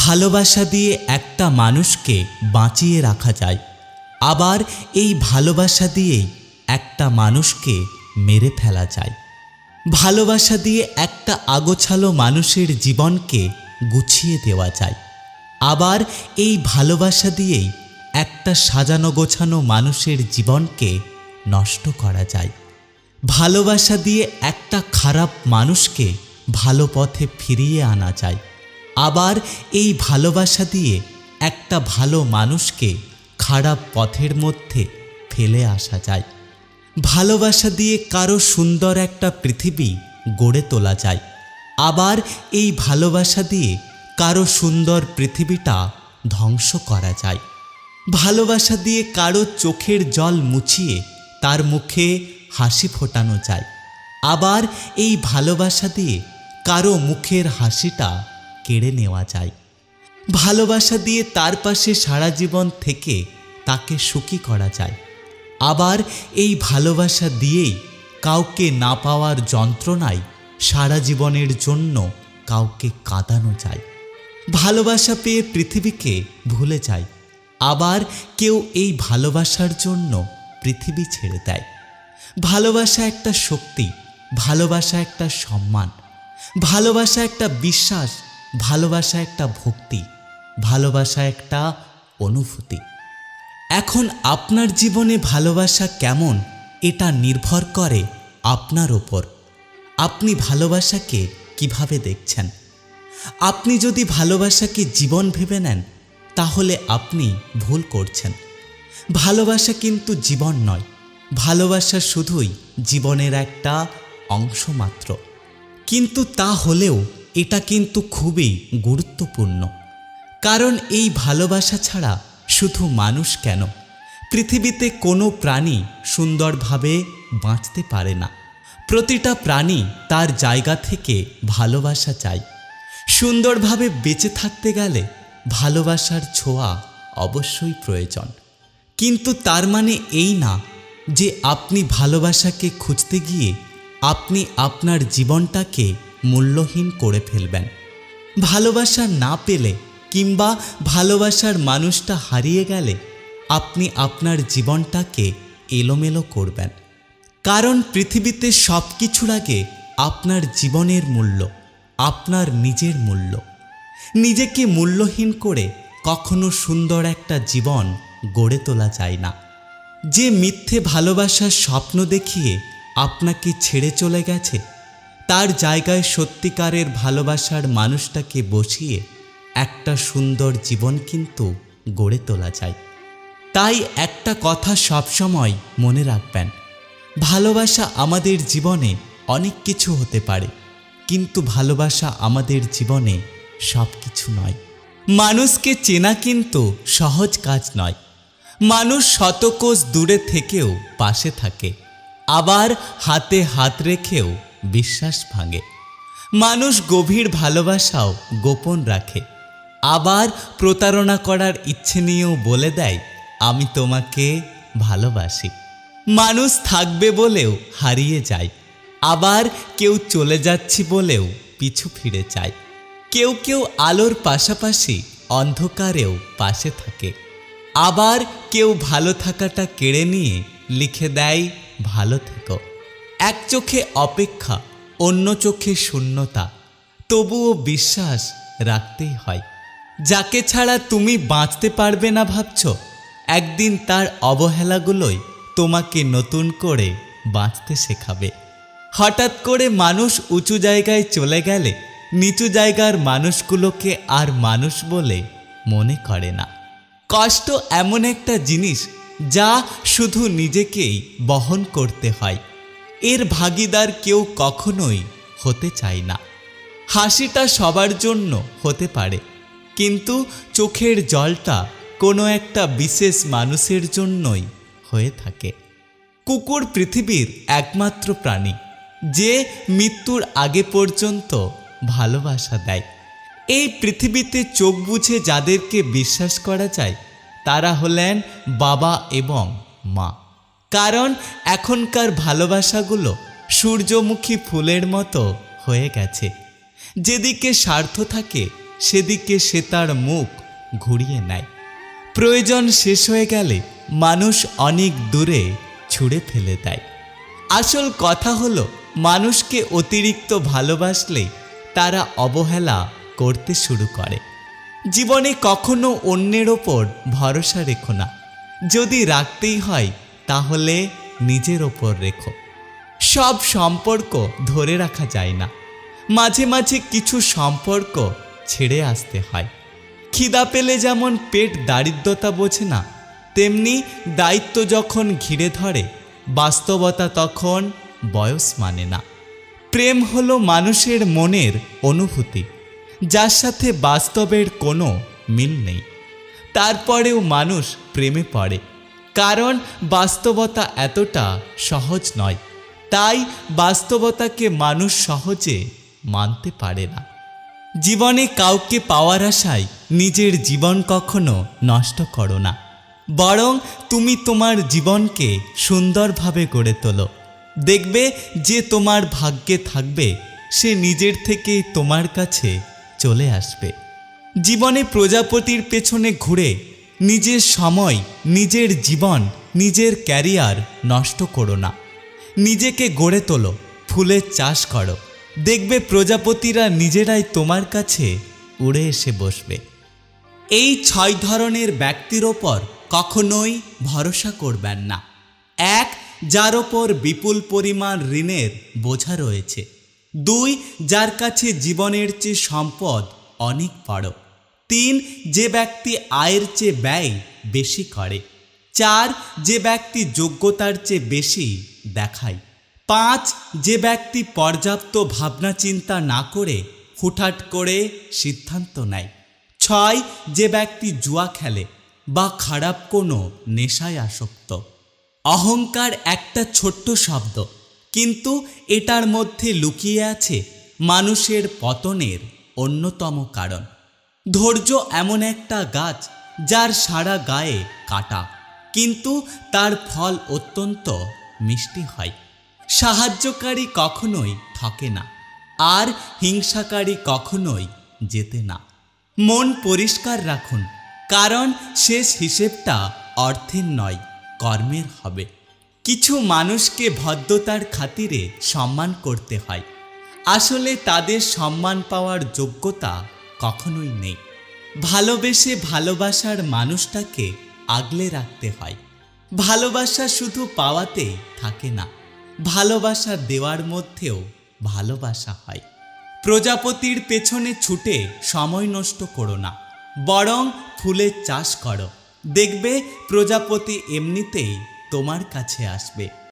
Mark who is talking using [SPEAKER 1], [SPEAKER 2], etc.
[SPEAKER 1] ভালোবাসা দিয়ে একটা মানুষকে বাঁচিয়ে রাখা যায়, আবার এই ভালোবাসা দিয়েই একটা মানুষকে মেরে ফেলা যায়। ভালোবাসা দিয়ে একটা আগোছালো মানুষের জীবনকে গুছিয়ে দেওয়া যায়, আবার এই ভালোবাসা দিয়েই একটা সাজানো গোছানো মানুষের জীবনকে নষ্ট করা যায়। ভালোবাসা দিয়ে একটা খারাপ মানুষকে ভালো পথে ফিরিয়ে আনা যায়, আবার এই ভালোবাসা দিয়ে একটা ভালো মানুষকে খারাপ পথের মধ্যে ফেলে আসা যায়। ভালোবাসা দিয়ে কারো সুন্দর একটা পৃথিবী গড়ে তোলা যায়, আবার এই ভালোবাসা দিয়ে কারো সুন্দর পৃথিবীটা ধ্বংস করা যায়। ভালোবাসা দিয়ে কারো চোখের জল মুছিয়ে তার মুখে হাসি ফোটানো যায়, আবার এই ভালোবাসা দিয়ে কারো মুখের হাসিটা কেড়ে নেওয়া যায়। ভালোবাসা দিয়ে তার পাশে সারা জীবন থেকে তাকে সুখী করা যায়, আবার এই ভালোবাসা দিয়েই কাউকে না পাওয়ার যন্ত্রণায় সারা জীবনের জন্য কাউকে কাঁদানো যায়। ভালোবাসা পেয়ে পৃথিবীকে ভুলে যায়, আবার কেউ এই ভালোবাসার জন্য পৃথিবী ছেড়ে দেয়। ভালোবাসা একটা শক্তি, ভালোবাসা একটা সম্মান, ভালোবাসা একটা বিশ্বাস, ভালোবাসা একটা ভক্তি, ভালোবাসা একটা অনুভূতি। এখন আপনার জীবনে ভালোবাসা কেমন এটা নির্ভর করে আপনার ওপর। আপনি ভালোবাসাকে কিভাবে দেখছেন? আপনি যদি ভালোবাসাকে জীবন ভেবে নেন তাহলে আপনি ভুল করছেন। ভালোবাসা কিন্তু জীবন নয়, ভালোবাসা শুধুই জীবনের একটা অংশ মাত্র। কিন্তু তা হলেও এটা কিন্তু খুবই গুরুত্বপূর্ণ, কারণ এই ভালোবাসা ছাড়া শুধু মানুষ কেন, পৃথিবীতে কোনো প্রাণী সুন্দরভাবে বাঁচতে পারে না। প্রতিটা প্রাণী তার জায়গা থেকে ভালোবাসা চায়। সুন্দরভাবে বেঁচে থাকতে গেলে ভালোবাসার ছোঁয়া অবশ্যই প্রয়োজন। কিন্তু তার মানে এই না যে আপনি ভালোবাসাকে খুঁজতে গিয়ে আপনি আপনার জীবনটাকে মূল্যহীন করে ফেলবেন। ভালোবাসা না পেলে কিংবা ভালোবাসার মানুষটা হারিয়ে গেলে আপনি আপনার জীবনটাকে এলোমেলো করবেন। কারণ পৃথিবীতে সব কিছুর আগে আপনার জীবনের মূল্য, আপনার নিজের মূল্য। নিজেকে মূল্যহীন করে কখনো সুন্দর একটা জীবন গড়ে তোলা যায় না। যে মিথ্যে ভালোবাসার স্বপ্ন দেখিয়ে আপনাকে ছেড়ে চলে গেছে, তার জায়গায় সত্যিকারের ভালোবাসার মানুষটাকে বসিয়ে একটা সুন্দর জীবন কিন্তু গড়ে তোলা যায়। তাই একটা কথা সবসময় মনে রাখবেন, ভালোবাসা আমাদের জীবনে অনেক কিছু হতে পারে, কিন্তু ভালোবাসা আমাদের জীবনে সব কিছু নয়। মানুষকে চেনা কিন্তু সহজ কাজ নয়। মানুষ শত কোষ দূরে থেকেও পাশে থাকে, আবার হাতে হাত রেখেও বিশ্বাস ভাঙে। মানুষ গভীর ভালোবাসাও গোপন রাখে, আবার প্রতারণা করার ইচ্ছে নিয়েও বলে দেয় আমি তোমাকে ভালোবাসি। মানুষ থাকবে বলেও হারিয়ে যায়, আবার কেউ চলে যাচ্ছি বলেও পিছু ফিরে যায়। কেউ কেউ আলোর পাশাপাশি অন্ধকারেও পাশে থাকে, আবার কেউ ভালো থাকাটা কেড়ে নিয়ে লিখে দেয় ভালো থেকো। এক চোখে অপেক্ষা, অন্য চোখে শূন্যতা, তবুও বিশ্বাস রাখতেই হয়। যাকে ছাড়া তুমি বাঁচতে পারবে না ভাবছ, একদিন তার অবহেলাগুলোই তোমাকে নতুন করে বাঁচতে শেখাবে। হঠাৎ করে মানুষ উঁচু জায়গায় চলে গেলে নিচু জায়গার মানুষগুলোকে আর মানুষ বলে মনে করে না। কষ্ট এমন একটা জিনিস যা শুধু নিজেকেই বহন করতে হয়, এর ভাগিদার কেউ কখনোই হতে চায় না। হাসিটা সবার জন্য হতে পারে, কিন্তু চোখের জলটা কোনো একটা বিশেষ মানুষের জন্যই হয়ে থাকে। কুকুর পৃথিবীর একমাত্র প্রাণী যে মৃত্যুর আগে পর্যন্ত ভালোবাসা দেয়। এই পৃথিবীতে চোখ বুঝে যাদেরকে বিশ্বাস করা যায় তারা হলেন বাবা এবং মা। কারণ এখনকার ভালোবাসাগুলো সূর্যমুখী ফুলের মতো হয়ে গেছে। যেদিকে স্বার্থ থাকে সেদিকে সে তার মুখ ঘুরিয়ে নেয়। প্রয়োজন শেষ হয়ে গেলে মানুষ অনেক দূরে ছুঁড়ে ফেলে দেয়। আসল কথা হলো, মানুষকে অতিরিক্ত ভালোবাসলে তারা অবহেলা করতে শুরু করে। জীবনে কখনো অন্যের ওপর ভরসা রেখো না। যদি রাখতেই হয় তাহলে নিজের ওপর রেখো। সব সম্পর্ক ধরে রাখা যায় না, মাঝে মাঝে কিছু সম্পর্ক ছেড়ে আসতে হয়। খিদা পেলে যেমন পেট দারিদ্রতা বোঝে না, তেমনি দায়িত্ব যখন ঘিরে ধরে বাস্তবতা তখন বয়স মানে না। প্রেম হলো মানুষের মনের অনুভূতি, যার সাথে বাস্তবের কোনো মিল নেই। তারপরেও মানুষ প্রেমে পড়ে, কারণ বাস্তবতা এতটা সহজ নয়। তাই বাস্তবতাকে মানুষ সহজে মানতে পারে না। জীবনে কাউকে পাওয়ার আশায় নিজের জীবন কখনো নষ্ট করো না, বরং তুমি তোমার জীবনকে সুন্দরভাবে গড়ে তোলো। দেখবে যে তোমার ভাগ্যে থাকবে সে নিজের থেকেই তোমার কাছে চলে আসবে। জীবনে প্রজাপতির পেছনে ঘুরে নিজের সময়, নিজের জীবন, নিজের ক্যারিয়ার নষ্ট করো না। নিজেকে গড়ে তোলো, ফুলের চাষ করো। দেখবে প্রজাপতিরা নিজেরাই তোমার কাছে উড়ে এসে বসবে। এই 6 ধরনের ব্যক্তির ওপর কখনোই ভরসা করবেন না। 1. যার ওপর বিপুল পরিমাণ ঋণের বোঝা রয়েছে। 2. যার কাছে জীবনের চেয়ে সম্পদ অনেক বড়। 3. যে ব্যক্তি আয়ের চেয়ে ব্যয় বেশি করে। 4. যে ব্যক্তি যোগ্যতার চেয়ে বেশি দেখায়। 5. যে ব্যক্তি পর্যাপ্ত ভাবনা চিন্তা না করে হুটহাট করে সিদ্ধান্ত নেয়। 6. যে ব্যক্তি জুয়া খেলে বা খারাপ কোনো নেশায় আসক্ত। অহংকার একটা ছোট্ট শব্দ, কিন্তু এটার মধ্যে লুকিয়ে আছে মানুষের পতনের অন্যতম কারণ। ধৈর্য এমন একটা গাছ যার সারা গায়ে কাঁটা, কিন্তু তার ফল অত্যন্ত মিষ্টি হয়। সাহায্যকারী কখনোই ঠকে না, আর হিংসাকারী কখনোই জেতে না। মন পরিষ্কার রাখুন, কারণ শেষ হিসেবটা অর্থের নয়, কর্মের হবে। কিছু মানুষকে ভদ্রতার খাতিরে সম্মান করতে হয়, আসলে তাদের সম্মান পাওয়ার যোগ্যতা কখনোই নেই। ভালোবেসে ভালোবাসার মানুষটাকে আগলে রাখতে হয়। ভালোবাসা শুধু পাওয়াতেই থাকে না, ভালোবাসা দেওয়ার মধ্যেও ভালোবাসা হয়। প্রজাপতির পেছনে ছুটে সময় নষ্ট করো না, বরং ফুলের চাষ করো। দেখবে প্রজাপতি এমনিতেই তোমার কাছে আসবে।